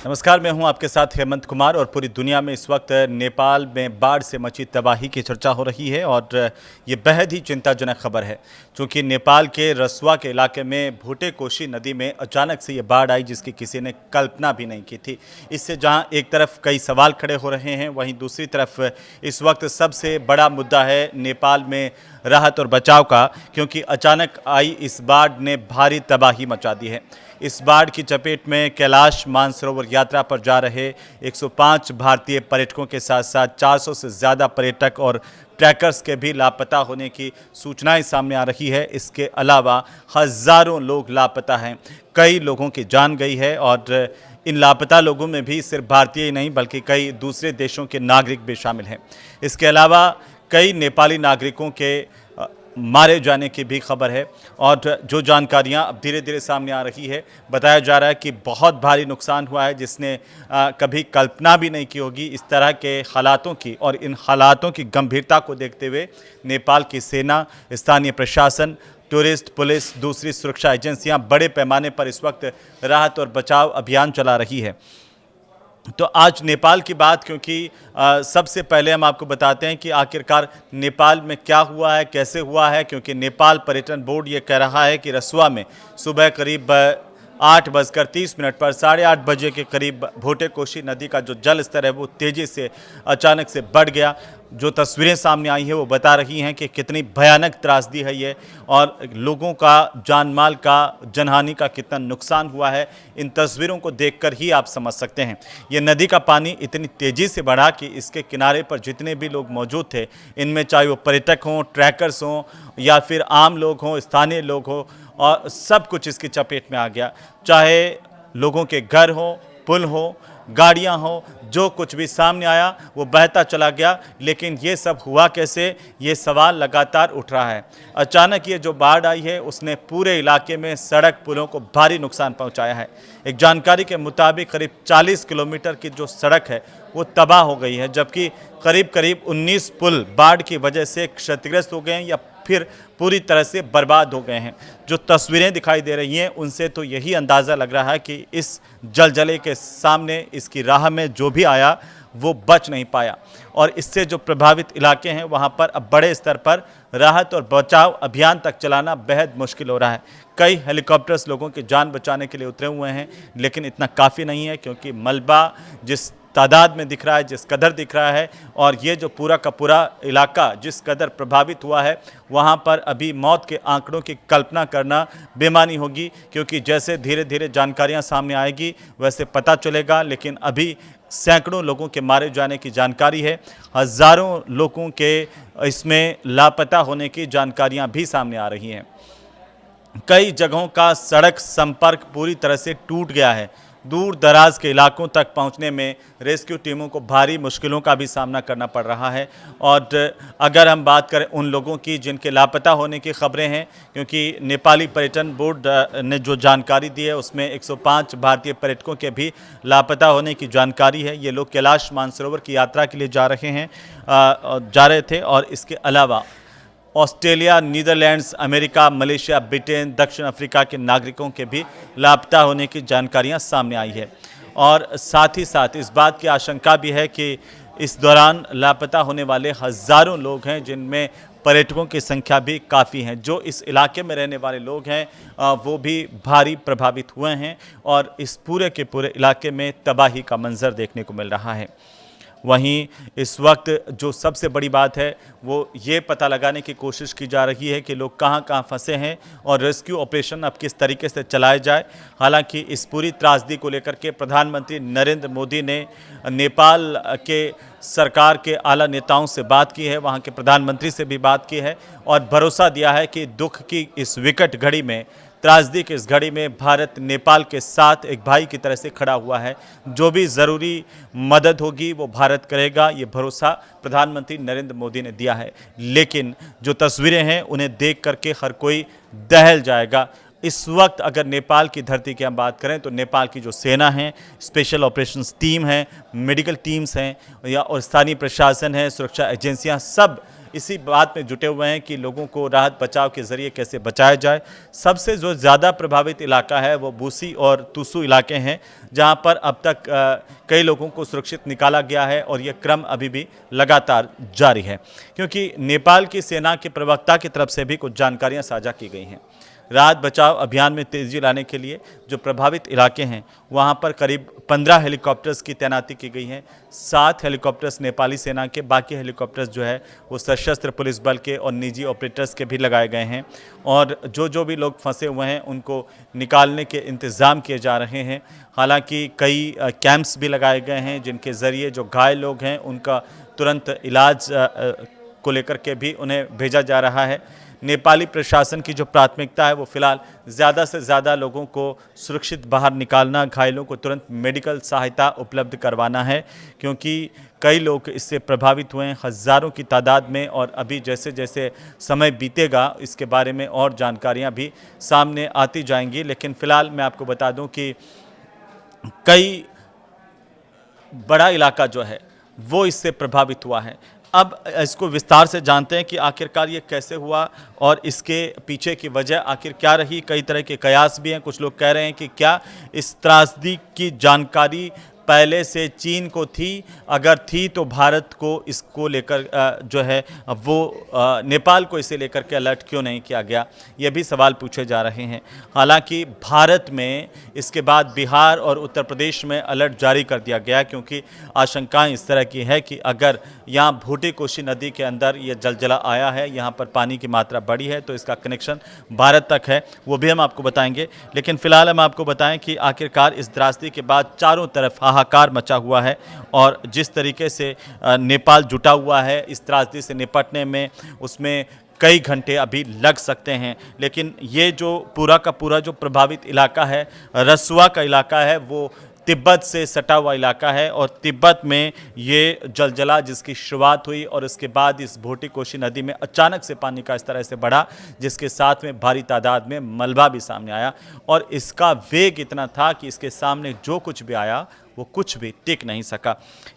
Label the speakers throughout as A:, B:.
A: नमस्कार, मैं हूं आपके साथ हेमंत कुमार और पूरी दुनिया में इस वक्त नेपाल में बाढ़ से मची तबाही की चर्चा हो रही है और ये बेहद ही चिंताजनक खबर है क्योंकि नेपाल के रसुआ के इलाके में भूटे-कोशी नदी में अचानक से ये बाढ़ आई जिसकी किसी ने कल्पना भी नहीं की थी। इससे जहां एक तरफ कई सवाल खड़े हो रहे हैं, वहीं दूसरी तरफ इस वक्त सबसे बड़ा मुद्दा है नेपाल में राहत और बचाव का, क्योंकि अचानक आई इस बाढ़ ने भारी तबाही मचा दी है। इस बाढ़ की चपेट में कैलाश मानसरोवर यात्रा पर जा रहे 105 भारतीय पर्यटकों के साथ साथ 400 से ज़्यादा पर्यटक और ट्रैकर्स के भी लापता होने की सूचनाएं सामने आ रही है। इसके अलावा हज़ारों लोग लापता हैं, कई लोगों की जान गई है और इन लापता लोगों में भी सिर्फ भारतीय ही नहीं बल्कि कई दूसरे देशों के नागरिक भी शामिल हैं। इसके अलावा कई नेपाली नागरिकों के मारे जाने की भी खबर है और जो जानकारियां अब धीरे धीरे सामने आ रही है, बताया जा रहा है कि बहुत भारी नुकसान हुआ है जिसने कभी कल्पना भी नहीं की होगी। इस तरह के हालातों की और इन हालातों की गंभीरता को देखते हुए नेपाल की सेना, स्थानीय प्रशासन, टूरिस्ट पुलिस, दूसरी सुरक्षा एजेंसियां बड़े पैमाने पर इस वक्त राहत और बचाव अभियान चला रही है। तो आज नेपाल की बात, क्योंकि सबसे पहले हम आपको बताते हैं कि आखिरकार नेपाल में क्या हुआ है, कैसे हुआ है, क्योंकि नेपाल पर्यटन बोर्ड ये कह रहा है कि रसुआ में सुबह करीब 8:30 पर 8:30 बजे के करीब भूटे-कोशी नदी का जो जल स्तर है वो तेज़ी से अचानक से बढ़ गया। जो तस्वीरें सामने आई हैं वो बता रही हैं कि कितनी भयानक त्रासदी है ये और लोगों का, जानमाल का, जनहानि का कितना नुकसान हुआ है, इन तस्वीरों को देखकर ही आप समझ सकते हैं। ये नदी का पानी इतनी तेज़ी से बढ़ा कि इसके किनारे पर जितने भी लोग मौजूद थे, इनमें चाहे वो पर्यटक हों, ट्रैकर्स हों या फिर आम लोग हों, स्थानीय लोग हों, और सब कुछ इसकी चपेट में आ गया। चाहे लोगों के घर हों, पुल हों, गाड़ियां हों, जो कुछ भी सामने आया वो बहता चला गया। लेकिन ये सब हुआ कैसे, ये सवाल लगातार उठ रहा है। अचानक ये जो बाढ़ आई है उसने पूरे इलाके में सड़क पुलों को भारी नुकसान पहुंचाया है। एक जानकारी के मुताबिक करीब 40 किलोमीटर की जो सड़क है वो तबाह हो गई है, जबकि करीब करीब 19 पुल बाढ़ की वजह से क्षतिग्रस्त हो गए हैं या फिर पूरी तरह से बर्बाद हो गए हैं। जो तस्वीरें दिखाई दे रही हैं उनसे तो यही अंदाज़ा लग रहा है कि इस जलजले के सामने, इसकी राह में जो भी आया वो बच नहीं पाया और इससे जो प्रभावित इलाके हैं वहां पर अब बड़े स्तर पर राहत और बचाव अभियान तक चलाना बेहद मुश्किल हो रहा है। कई हेलीकॉप्टर्स लोगों की जान बचाने के लिए उतरे हुए हैं, लेकिन इतना काफ़ी नहीं है क्योंकि मलबा जिस तादाद में दिख रहा है, जिस कदर दिख रहा है, और ये जो पूरा का पूरा इलाका जिस कदर प्रभावित हुआ है, वहाँ पर अभी मौत के आंकड़ों की कल्पना करना बेमानी होगी, क्योंकि जैसे धीरे धीरे जानकारियाँ सामने आएगी वैसे पता चलेगा। लेकिन अभी सैकड़ों लोगों के मारे जाने की जानकारी है, हज़ारों लोगों के इसमें लापता होने की जानकारियाँ भी सामने आ रही हैं। कई जगहों का सड़क संपर्क पूरी तरह से टूट गया है। दूर दराज के इलाकों तक पहुंचने में रेस्क्यू टीमों को भारी मुश्किलों का भी सामना करना पड़ रहा है। और अगर हम बात करें उन लोगों की जिनके लापता होने की खबरें हैं, क्योंकि नेपाली पर्यटन बोर्ड ने जो जानकारी दी है उसमें 105 भारतीय पर्यटकों के भी लापता होने की जानकारी है। ये लोग कैलाश मानसरोवर की यात्रा के लिए जा रहे थे और इसके अलावा Australia, Netherlands, America, Malaysia, Britain, दक्षिण अफ्रीका के नागरिकों के भी लापता होने की जानकारियां सामने आई है। और साथ ही साथ इस बात की आशंका भी है कि इस दौरान लापता होने वाले हज़ारों लोग हैं, जिनमें पर्यटकों की संख्या भी काफ़ी हैं। जो इस इलाके में रहने वाले लोग हैं वो भी भारी प्रभावित हुए हैं और इस पूरे के पूरे इलाके में तबाही का मंजर देखने को मिल रहा है। वहीं इस वक्त जो सबसे बड़ी बात है वो ये पता लगाने की कोशिश की जा रही है कि लोग कहां कहां फंसे हैं और रेस्क्यू ऑपरेशन अब किस तरीके से चलाए जाए। हालांकि इस पूरी त्रासदी को लेकर के प्रधानमंत्री नरेंद्र मोदी ने नेपाल के सरकार के आला नेताओं से बात की है, वहां के प्रधानमंत्री से भी बात की है और भरोसा दिया है कि दुख की इस विकट घड़ी में, त्रासदी की इस घड़ी में भारत नेपाल के साथ एक भाई की तरह से खड़ा हुआ है। जो भी ज़रूरी मदद होगी वो भारत करेगा, ये भरोसा प्रधानमंत्री नरेंद्र मोदी ने दिया है। लेकिन जो तस्वीरें हैं उन्हें देख करके हर कोई दहल जाएगा। इस वक्त अगर नेपाल की धरती की हम बात करें तो नेपाल की जो सेना है, स्पेशल ऑपरेशंस टीम है, मेडिकल टीम्स हैं या और स्थानीय प्रशासन है, सुरक्षा एजेंसियां, सब इसी बात में जुटे हुए हैं कि लोगों को राहत बचाव के जरिए कैसे बचाया जाए। सबसे जो ज़्यादा प्रभावित इलाका है वो बूसी और तुसु इलाके हैं, जहां पर अब तक कई लोगों को सुरक्षित निकाला गया है और ये क्रम अभी भी लगातार जारी है, क्योंकि नेपाल की सेना के प्रवक्ता की तरफ से भी कुछ जानकारियां साझा की गई हैं। राहत बचाव अभियान में तेजी लाने के लिए जो प्रभावित इलाके हैं वहां पर करीब 15 हेलीकॉप्टर्स की तैनाती की गई है। 7 हेलीकॉप्टर्स नेपाली सेना के, बाकी हेलीकॉप्टर्स जो है वो सशस्त्र पुलिस बल के और निजी ऑपरेटर्स के भी लगाए गए हैं। और जो भी लोग फंसे हुए हैं उनको निकालने के इंतज़ाम किए जा रहे हैं। हालांकि कई कैंप्स भी लगाए गए हैं जिनके ज़रिए जो घायल लोग हैं उनका तुरंत इलाज को लेकर के भी उन्हें भेजा जा रहा है। नेपाली प्रशासन की जो प्राथमिकता है वो फिलहाल ज़्यादा से ज़्यादा लोगों को सुरक्षित बाहर निकालना, घायलों को तुरंत मेडिकल सहायता उपलब्ध करवाना है, क्योंकि कई लोग इससे प्रभावित हुए हैं हज़ारों की तादाद में। और अभी जैसे जैसे समय बीतेगा इसके बारे में और जानकारियां भी सामने आती जाएंगी। लेकिन फ़िलहाल मैं आपको बता दूं कि कई बड़ा इलाका जो है वो इससे प्रभावित हुआ है। अब इसको विस्तार से जानते हैं कि आखिरकार ये कैसे हुआ और इसके पीछे की वजह आखिर क्या रही। कई तरह के कयास भी हैं। कुछ लोग कह रहे हैं कि क्या इस त्रासदी की जानकारी पहले से चीन को थी, अगर थी तो भारत को इसको लेकर जो है वो नेपाल को इसे लेकर के अलर्ट क्यों नहीं किया गया, ये भी सवाल पूछे जा रहे हैं। हालांकि भारत में इसके बाद बिहार और उत्तर प्रदेश में अलर्ट जारी कर दिया गया, क्योंकि आशंकाएं इस तरह की है कि अगर यहाँ भूटी कोशी नदी के अंदर ये जलजला आया है, यहाँ पर पानी की मात्रा बढ़ी है, तो इसका कनेक्शन भारत तक है, वो भी हम आपको बताएंगे। लेकिन फिलहाल हम आपको बताएं कि आखिरकार इस त्रासदी के बाद चारों तरफ हाहाकार मचा हुआ है और जिस तरीके से नेपाल जुटा हुआ है इस त्रासदी से निपटने में, उसमें कई घंटे अभी लग सकते हैं। लेकिन ये जो पूरा का पूरा जो प्रभावित इलाका है, रसुआ का इलाका है, वो तिब्बत से सटा हुआ इलाका है और तिब्बत में ये जलजला जिसकी शुरुआत हुई और उसके बाद इस भोटी कोशी नदी में अचानक से पानी का इस तरह से बढ़ा, जिसके साथ में भारी तादाद में मलबा भी सामने आया और इसका वेग इतना था कि इसके सामने जो कुछ भी आया वो कुछ भी टिक नहीं सका।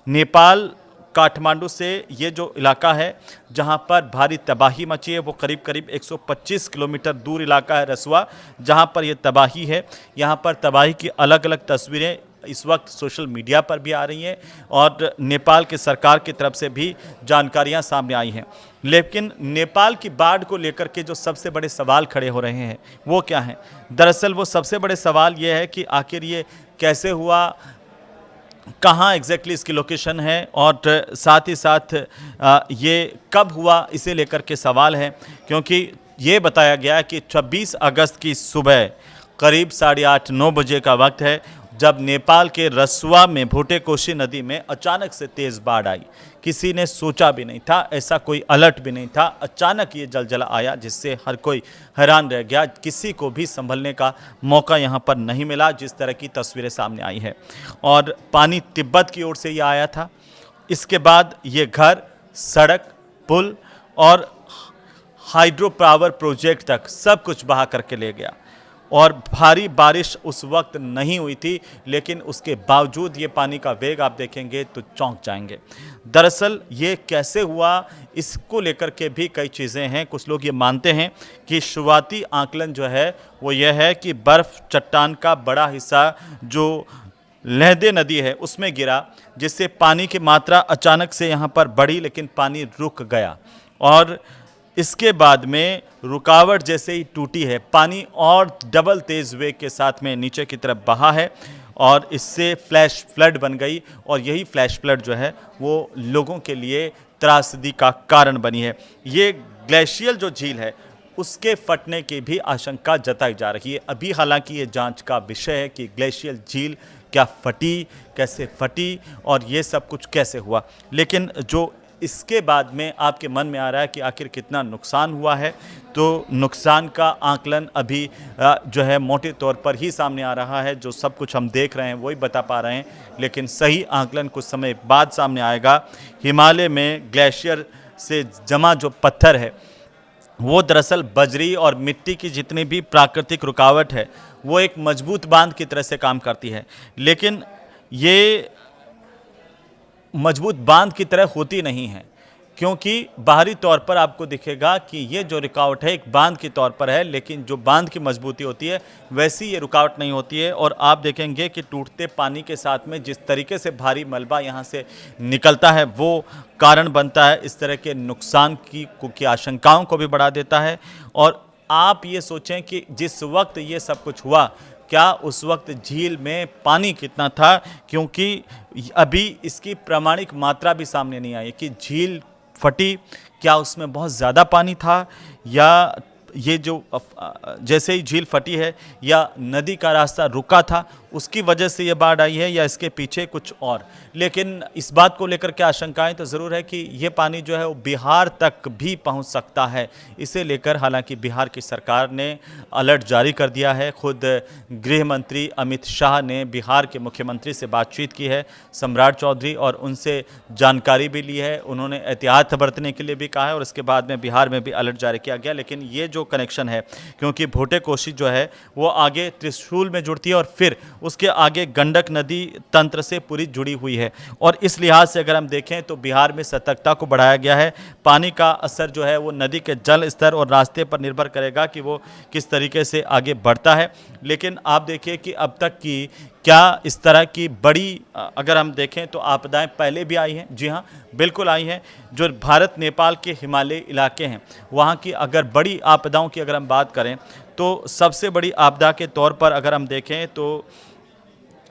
A: नेपाल काठमांडू से ये जो इलाका है जहां पर भारी तबाही मची है वो करीब करीब 125 किलोमीटर दूर इलाका है रसुआ, जहां पर ये तबाही है। यहां पर तबाही की अलग अलग तस्वीरें इस वक्त सोशल मीडिया पर भी आ रही हैं और नेपाल की सरकार की तरफ से भी जानकारियां सामने आई हैं। लेकिन नेपाल की बाढ़ को लेकर के जो सबसे बड़े सवाल खड़े हो रहे हैं वो क्या हैं? दरअसल वो सबसे बड़े सवाल ये है कि आखिर ये कैसे हुआ, कहाँ एग्जैक्टली इसकी लोकेशन है और साथ ही साथ ये कब हुआ, इसे लेकर के सवाल है। क्योंकि ये बताया गया कि 26 अगस्त की सुबह करीब 8:30-9 बजे का वक्त है जब नेपाल के रसुआ में भोटे कोशी नदी में अचानक से तेज़ बाढ़ आई। किसी ने सोचा भी नहीं था, ऐसा कोई अलर्ट भी नहीं था। अचानक ये जलजला आया जिससे हर कोई हैरान रह गया। किसी को भी संभलने का मौका यहाँ पर नहीं मिला, जिस तरह की तस्वीरें सामने आई है। और पानी तिब्बत की ओर से ये आया था। इसके बाद ये घर, सड़क, पुल और हाइड्रो पावर प्रोजेक्ट तक सब कुछ बहा करके ले गया। और भारी बारिश उस वक्त नहीं हुई थी, लेकिन उसके बावजूद ये पानी का वेग आप देखेंगे तो चौंक जाएंगे। दरअसल ये कैसे हुआ, इसको लेकर के भी कई चीज़ें हैं। कुछ लोग ये मानते हैं कि शुरुआती आकलन जो है वो यह है कि बर्फ़ चट्टान का बड़ा हिस्सा जो लहदे नदी है उसमें गिरा, जिससे पानी की मात्रा अचानक से यहाँ पर बढ़ी, लेकिन पानी रुक गया और इसके बाद में रुकावट जैसे ही टूटी है, पानी और डबल तेज़ वेग के साथ में नीचे की तरफ बहा है और इससे फ्लैश फ्लड बन गई। और यही फ्लैश फ्लड जो है वो लोगों के लिए त्रासदी का कारण बनी है। ये ग्लेशियल जो झील है उसके फटने की भी आशंका जताई जा रही है। अभी हालांकि ये जांच का विषय है कि ग्लेशियल झील क्या फटी, कैसे फटी और ये सब कुछ कैसे हुआ। लेकिन जो इसके बाद में आपके मन में आ रहा है कि आखिर कितना नुकसान हुआ है, तो नुकसान का आकलन अभी जो है मोटे तौर पर ही सामने आ रहा है। जो सब कुछ हम देख रहे हैं वही बता पा रहे हैं, लेकिन सही आकलन कुछ समय बाद सामने आएगा। हिमालय में ग्लेशियर से जमा जो पत्थर है वो दरअसल बजरी और मिट्टी की जितनी भी प्राकृतिक रुकावट है वो एक मजबूत बांध की तरह से काम करती है, लेकिन ये मजबूत बांध की तरह होती नहीं है। क्योंकि बाहरी तौर पर आपको दिखेगा कि ये जो रुकावट है एक बांध के तौर पर है, लेकिन जो बांध की मजबूती होती है वैसी ये रुकावट नहीं होती है। और आप देखेंगे कि टूटते पानी के साथ में जिस तरीके से भारी मलबा यहाँ से निकलता है वो कारण बनता है इस तरह के नुकसान की आशंकाओं को भी बढ़ा देता है। और आप ये सोचें कि जिस वक्त ये सब कुछ हुआ, क्या उस वक्त झील में पानी कितना था, क्योंकि अभी इसकी प्रामाणिक मात्रा भी सामने नहीं आई कि झील फटी, क्या उसमें बहुत ज़्यादा पानी था, या ये जो जैसे ही झील फटी है या नदी का रास्ता रुका था उसकी वजह से ये बाढ़ आई है, या इसके पीछे कुछ और। लेकिन इस बात को लेकर के आशंकाएं तो ज़रूर है कि ये पानी जो है वो बिहार तक भी पहुंच सकता है। इसे लेकर हालांकि बिहार की सरकार ने अलर्ट जारी कर दिया है। खुद गृह मंत्री अमित शाह ने बिहार के मुख्यमंत्री से बातचीत की है, सम्राट चौधरी, और उनसे जानकारी भी ली है। उन्होंने एहतियात बरतने के लिए भी कहा है और इसके बाद में बिहार में भी अलर्ट जारी किया गया। लेकिन ये जो कनेक्शन है, क्योंकि भोटे कोसी जो है वो आगे त्रिशूल में जुड़ती है और फिर उसके आगे गंडक नदी तंत्र से पूरी जुड़ी हुई है, और इस लिहाज से अगर हम देखें तो बिहार में सतर्कता को बढ़ाया गया है। पानी का असर जो है वो नदी के जल स्तर और रास्ते पर निर्भर करेगा कि वो किस तरीके से आगे बढ़ता है। लेकिन आप देखिए कि अब तक की क्या इस तरह की बड़ी अगर हम देखें तो आपदाएं पहले भी आई हैं। जी हाँ, बिल्कुल आई हैं। जो भारत नेपाल के हिमालयी इलाके हैं वहाँ की अगर बड़ी आपदाओं की अगर हम बात करें तो सबसे बड़ी आपदा के तौर पर अगर हम देखें तो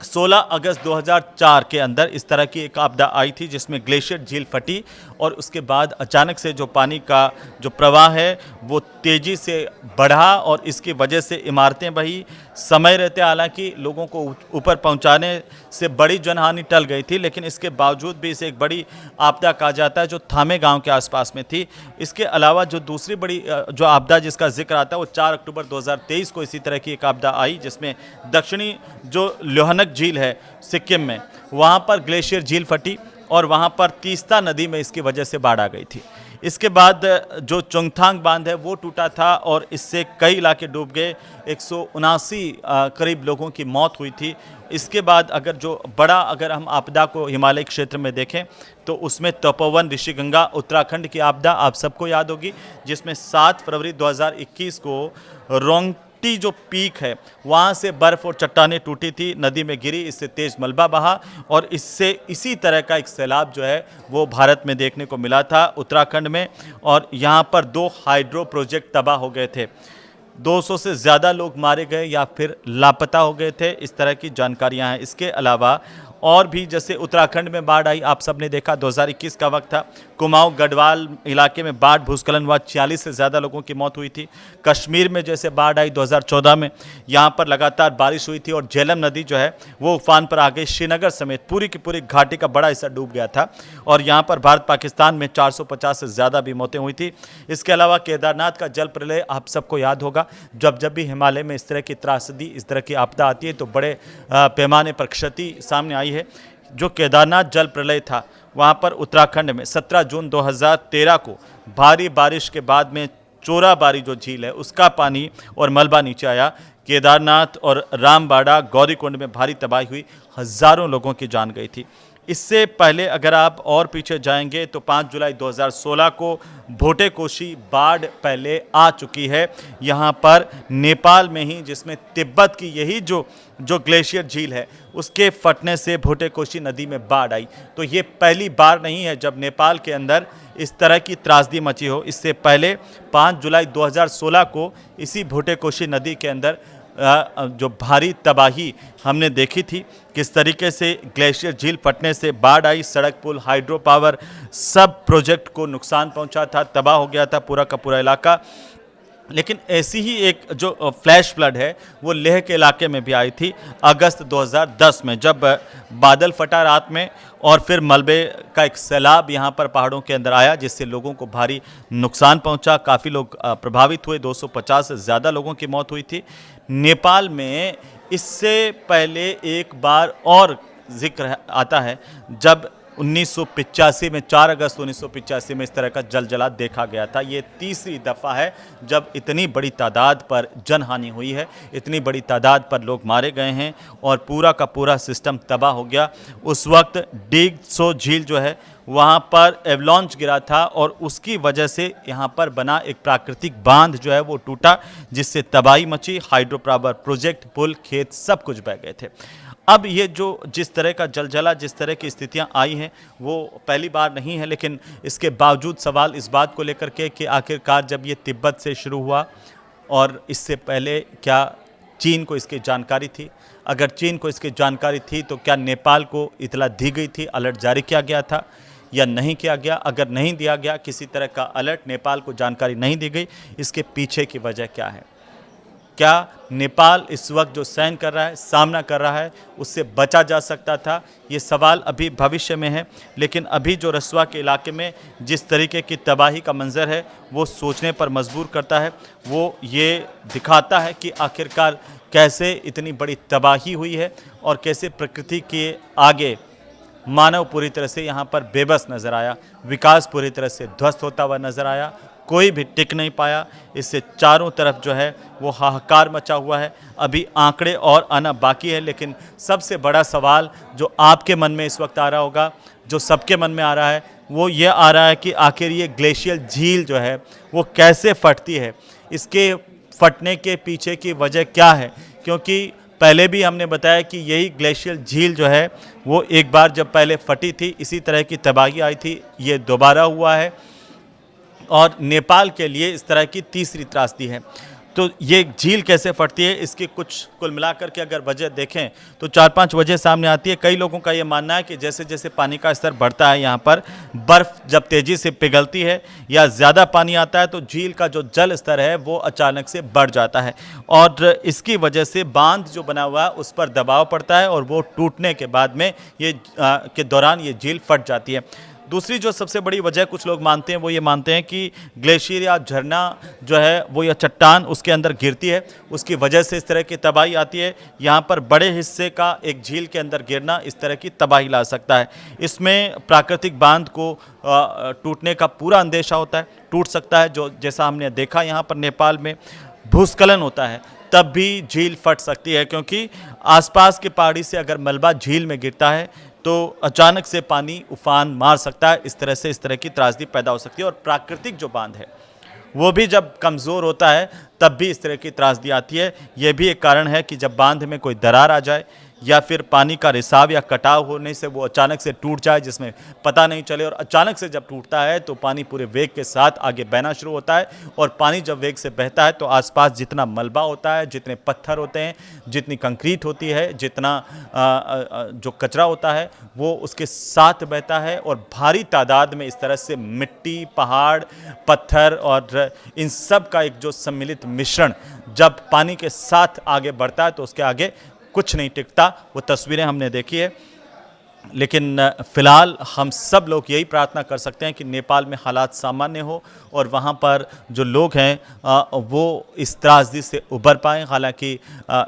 A: 16 अगस्त 2004 के अंदर इस तरह की एक आपदा आई थी जिसमें ग्लेशियर झील फटी और उसके बाद अचानक से जो पानी का जो प्रवाह है वो तेज़ी से बढ़ा और इसकी वजह से इमारतें बही। समय रहते हालांकि लोगों को ऊपर पहुंचाने से बड़ी जनहानि टल गई थी, लेकिन इसके बावजूद भी इसे एक बड़ी आपदा कहा जाता है जो थामे गांव के आसपास में थी। इसके अलावा जो दूसरी बड़ी जो आपदा जिसका जिक्र आता है वो 4 अक्टूबर 2023 को इसी तरह की एक आपदा आई जिसमें दक्षिणी जो लोहनक झील है सिक्किम में, वहाँ पर ग्लेशियर झील फटी और वहाँ पर तीस्ता नदी में इसकी वजह से बाढ़ आ गई थी। इसके बाद जो चोंगथांग बांध है वो टूटा था और इससे कई इलाके डूब गए। 179 करीब लोगों की मौत हुई थी। इसके बाद अगर हम आपदा को हिमालय क्षेत्र में देखें तो उसमें तपोवन ऋषिगंगा उत्तराखंड की आपदा आप सबको याद होगी, जिसमें 7 फरवरी 2021 को रोंगटी जो पीक है वहाँ से बर्फ़ और चट्टानें टूटी थी, नदी में गिरी, इससे तेज़ मलबा बहा और इससे इसी तरह का एक सैलाब जो है वो भारत में देखने को मिला था उत्तराखंड में। और यहाँ पर 2 हाइड्रो प्रोजेक्ट तबाह हो गए थे, 200 से ज़्यादा लोग मारे गए या फिर लापता हो गए थे, इस तरह की जानकारियाँ हैं। इसके अलावा और भी जैसे उत्तराखंड में बाढ़ आई, आप सब ने देखा 2021 का वक्त था, कुमाऊं गढ़वाल इलाके में बाढ़ भूस्खलन हुआ, 46 से ज़्यादा लोगों की मौत हुई थी। कश्मीर में जैसे बाढ़ आई 2014 में, यहाँ पर लगातार बारिश हुई थी और झेलम नदी जो है वो उफान पर आ गई। श्रीनगर समेत पूरी की पूरी घाटी का बड़ा हिस्सा डूब गया था और यहाँ पर भारत पाकिस्तान में 450 से ज़्यादा भी मौतें हुई थी। इसके अलावा केदारनाथ का जल प्रलय आप सबको याद होगा, जब भी हिमालय में इस तरह की त्रासदी, इस तरह की आपदा आती है तो बड़े पैमाने पर क्षति सामने आई है। जो केदारनाथ जल प्रलय था वहाँ पर उत्तराखंड में 17 जून 2013 को भारी बारिश के बाद में चोराबारी जो झील है उसका पानी और मलबा नीचे आया। केदारनाथ और रामबाड़ा गौरीकुंड में भारी तबाही हुई, हज़ारों लोगों की जान गई थी। इससे पहले अगर आप और पीछे जाएंगे तो 5 जुलाई 2016 को भोटे कोशी बाढ़ पहले आ चुकी है यहाँ पर नेपाल में ही, जिसमें तिब्बत की यही जो ग्लेशियर झील है उसके फटने से भोटे कोशी नदी में बाढ़ आई। तो ये पहली बार नहीं है जब नेपाल के अंदर इस तरह की त्रासदी मची हो। इससे पहले 5 जुलाई 2016 को इसी भोटे कोशी नदी के अंदर जो भारी तबाही हमने देखी थी, किस तरीके से ग्लेशियर झील फटने से बाढ़ आई, सड़क पुल हाइड्रो पावर सब प्रोजेक्ट को नुकसान पहुंचा था, तबाह हो गया था पूरा का पूरा इलाका। लेकिन ऐसी ही एक जो फ्लैश फ्लड है वो लेह के इलाके में भी आई थी अगस्त 2010 में, जब बादल फटा रात में और फिर मलबे का एक सैलाब यहाँ पर पहाड़ों के अंदर आया जिससे लोगों को भारी नुकसान पहुँचा, काफ़ी लोग प्रभावित हुए, 250 से ज़्यादा लोगों की मौत हुई थी। नेपाल में इससे पहले एक बार और जिक्र आता है जब 1985 में 4 अगस्त 1985 में इस तरह का जलजला देखा गया था। ये तीसरी दफ़ा है जब इतनी बड़ी तादाद पर जनहानि हुई है, इतनी बड़ी तादाद पर लोग मारे गए हैं और पूरा का पूरा सिस्टम तबाह हो गया। उस वक्त डीगसो झील जो है वहाँ पर एवलांच गिरा था और उसकी वजह से यहाँ पर बना एक प्राकृतिक बांध जो है वो टूटा, जिससे तबाही मची। हाइड्रो पावर प्रोजेक्ट, पुल, खेत सब कुछ बह गए थे। अब ये जो जिस तरह का जलजला, जिस तरह की स्थितियां आई हैं वो पहली बार नहीं है, लेकिन इसके बावजूद सवाल इस बात को लेकर के कि आखिरकार जब ये तिब्बत से शुरू हुआ और इससे पहले क्या चीन को इसकी जानकारी थी? अगर चीन को इसकी जानकारी थी तो क्या नेपाल को इतला दी गई थी, अलर्ट जारी किया गया था या नहीं किया गया? अगर नहीं दिया गया, किसी तरह का अलर्ट, नेपाल को जानकारी नहीं दी गई, इसके पीछे की वजह क्या है? क्या नेपाल इस वक्त जो सहन कर रहा है, सामना कर रहा है, उससे बचा जा सकता था? ये सवाल अभी भविष्य में है, लेकिन अभी जो रसुआ के इलाके में जिस तरीके की तबाही का मंजर है वो सोचने पर मजबूर करता है। वो ये दिखाता है कि आखिरकार कैसे इतनी बड़ी तबाही हुई है और कैसे प्रकृति के आगे मानव पूरी तरह से यहाँ पर बेबस नज़र आया, विकास पूरी तरह से ध्वस्त होता हुआ नज़र आया, कोई भी टिक नहीं पाया। इससे चारों तरफ जो है वो हाहाकार मचा हुआ है। अभी आंकड़े और आना बाकी है, लेकिन सबसे बड़ा सवाल जो आपके मन में इस वक्त आ रहा होगा, जो सबके मन में आ रहा है, वो ये आ रहा है कि आखिर ये ग्लेशियल झील जो है वो कैसे फटती है, इसके फटने के पीछे की वजह क्या है? क्योंकि पहले भी हमने बताया कि यही ग्लेशियल झील जो है वो एक बार जब पहले फटी थी, इसी तरह की तबाही आई थी, ये दोबारा हुआ है और नेपाल के लिए इस तरह की तीसरी त्रासदी है। तो ये झील कैसे फटती है, इसकी कुछ कुल मिलाकर के अगर वजह देखें तो 4-5 वजह सामने आती है। कई लोगों का ये मानना है कि जैसे जैसे पानी का स्तर बढ़ता है, यहाँ पर बर्फ़ जब तेज़ी से पिघलती है या ज़्यादा पानी आता है तो झील का जो जल स्तर है वो अचानक से बढ़ जाता है और इसकी वजह से बांध जो बना हुआ है उस पर दबाव पड़ता है और वो टूटने के बाद में ये के दौरान ये झील फट जाती है। दूसरी जो सबसे बड़ी वजह कुछ लोग मानते हैं वो ये मानते हैं कि ग्लेशियर या झरना जो है वो या चट्टान उसके अंदर गिरती है, उसकी वजह से इस तरह की तबाही आती है। यहाँ पर बड़े हिस्से का एक झील के अंदर गिरना इस तरह की तबाही ला सकता है। इसमें प्राकृतिक बांध को टूटने का पूरा अंदेशा होता है, टूट सकता है। जो जैसा हमने देखा यहाँ पर नेपाल में भूस्खलन होता है तब भी झील फट सकती है, क्योंकि आसपास के पहाड़ी से अगर मलबा झील में गिरता है तो अचानक से पानी उफान मार सकता है। इस तरह से इस तरह की त्रासदी पैदा हो सकती है और प्राकृतिक जो बांध है वो भी जब कमज़ोर होता है तब भी इस तरह की त्रासदी आती है। ये भी एक कारण है कि जब बांध में कोई दरार आ जाए या फिर पानी का रिसाव या कटाव होने से वो अचानक से टूट जाए, जिसमें पता नहीं चले, और अचानक से जब टूटता है तो पानी पूरे वेग के साथ आगे बहना शुरू होता है और पानी जब वेग से बहता है तो आसपास जितना मलबा होता है, जितने पत्थर होते हैं, जितनी कंक्रीट होती है, जितना जो कचरा होता है वो उसके साथ बहता है और भारी तादाद में इस तरह से मिट्टी, पहाड़, पत्थर और इन सब का एक जो सम्मिलित मिश्रण जब पानी के साथ आगे बढ़ता है तो उसके आगे कुछ नहीं टिकता। वो तस्वीरें हमने देखी है, लेकिन फ़िलहाल हम सब लोग यही प्रार्थना कर सकते हैं कि नेपाल में हालात सामान्य हो और वहाँ पर जो लोग हैं वो इस त्रासदी से उबर पाएँ। हालांकि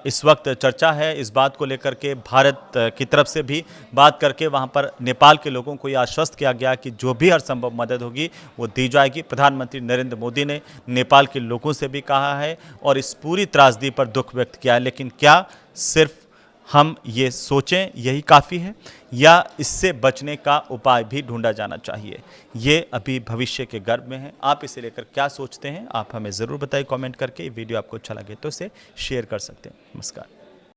A: इस वक्त चर्चा है इस बात को लेकर के, भारत की तरफ से भी बात करके वहाँ पर नेपाल के लोगों को ये आश्वस्त किया गया कि जो भी हर संभव मदद होगी वो दी जाएगी। प्रधानमंत्री नरेंद्र मोदी ने नेपाल के लोगों से भी कहा है और इस पूरी त्रासदी पर दुख व्यक्त किया है। लेकिन क्या सिर्फ हम ये सोचें यही काफ़ी है या इससे बचने का उपाय भी ढूंढा जाना चाहिए? ये अभी भविष्य के गर्भ में है। आप इसे लेकर क्या सोचते हैं, आप हमें ज़रूर बताइए कमेंट करके। वीडियो आपको अच्छा लगे तो इसे शेयर कर सकते हैं। नमस्कार।